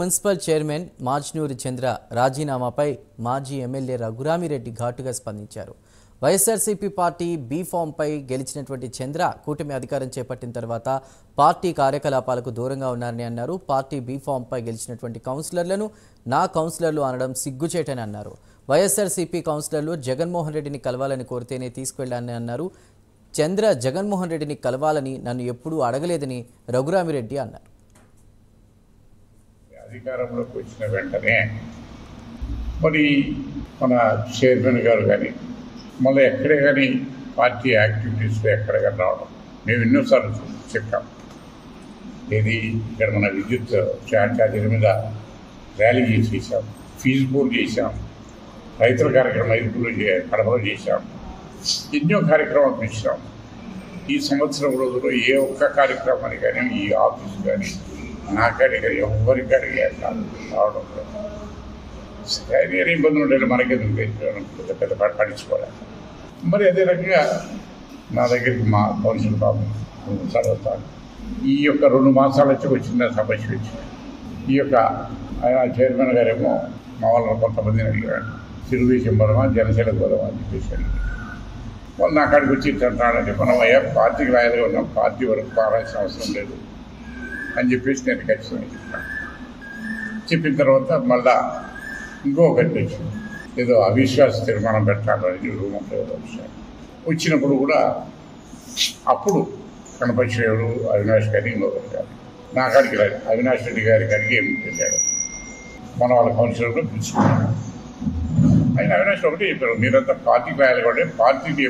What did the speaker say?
Municipal chairman మాజ్నూరి చంద్ర రాజీనామాపై మాజీ MLA Raghurami Reddy ఘాటుగా స్పందించారు. వైఎస్ఆర్సీపీ పార్టీ బీ ఫామ్పై గెలిచినటువంటి చంద్ర కూటమి అధికారం చేపట్టిన తర్వాత పార్టీ కార్యకలాపాలకు దూరంగా ఉన్నారని అన్నారు. పార్టీ బీ ఫామ్పై గెలిచినటువంటి కౌన్సిలర్లను నా కౌన్సిలర్లు అనడం సిగ్గుచేటని అన్నారు. వైఎస్ఆర్సీపీ కౌన్సిలర్లు జగన్మోహన్ రెడ్డిని కలవాలని కోరితేనే తీసుకెళ్లాలని అన్నారు. చంద్ర జగన్మోహన్ రెడ్డిని కలవాలని నన్ను ఎప్పుడూ అడగలేదని రఘురామిరెడ్డి అన్నారు. అధికారంలోకి వచ్చిన వెంటనే మరి మన చైర్మన్ గారు కానీ మళ్ళీ ఎక్కడే కానీ పార్టీ యాక్టివిటీస్లో ఎక్కడ కానీ రావడం మేము ఎన్నోసార్లు చెప్పాం. ఇది ఇక్కడ మన విద్యుత్ ఛార్జీల మీద ర్యాలీ చేసాం, ఫీజు పూర్ చేశాం, రైతుల కార్యక్రమం ఐదుగురు కడపలో చేశాం, ఎన్నో కార్యక్రమాలు చేశాం. ఈ సంవత్సరం రోజుల్లో ఏ ఒక్క కార్యక్రమాన్ని కానీ ఈ ఆఫీస్ కానీ నాకని కానీ ఎవరికి కానీ రావడం స్థైర్య ఇబ్బందులు ఉంటే మనకెందుకు పెద్ద పెద్ద పట్టించుకోవాలి. మరి అదే రకంగా నా దగ్గరికి మా కౌన్సిల్ బాబు చదువుతాను. ఈ యొక్క 2 మాసాల వచ్చి వచ్చిన సమస్య వచ్చింది. ఈ యొక్క ఆయన చైర్మన్ గారేమో మా వాళ్ళని కొంతమందిని అడిగాడు, తెలుగుదేశం పోదామా జనసేనకు పోదామా అని చెప్పేసి వాళ్ళు నా కాడికి వచ్చి అంటాడంటే మనం అయ్యా పార్టీకి రాయాలిగా ఉన్నాం, పార్టీ వరకు పారాల్సిన అవసరం లేదు అని చెప్పేసి నేను ఖచ్చితంగా చెప్పాను. చెప్పిన తర్వాత మళ్ళా ఇంకొకటి వచ్చింది, ఏదో అవిశ్వాస తీర్మానం పెట్టాలని రూపంలో వచ్చినప్పుడు కూడా అప్పుడు కనపచ్చేవాడు అవినాష్ గారి ఇంకొకరు గారు నా కాడికి రాదు. అవినాష్ రెడ్డి గారి కాడికి ఏం చేశాడు, మన వాళ్ళ కౌన్సిలర్లో పిలుచుకున్నాడు. ఆయన అవినాష్ ఒకటి చెప్పారు, మీరంతా పార్టీకి రాయాలి కాబట్టి పార్టీకి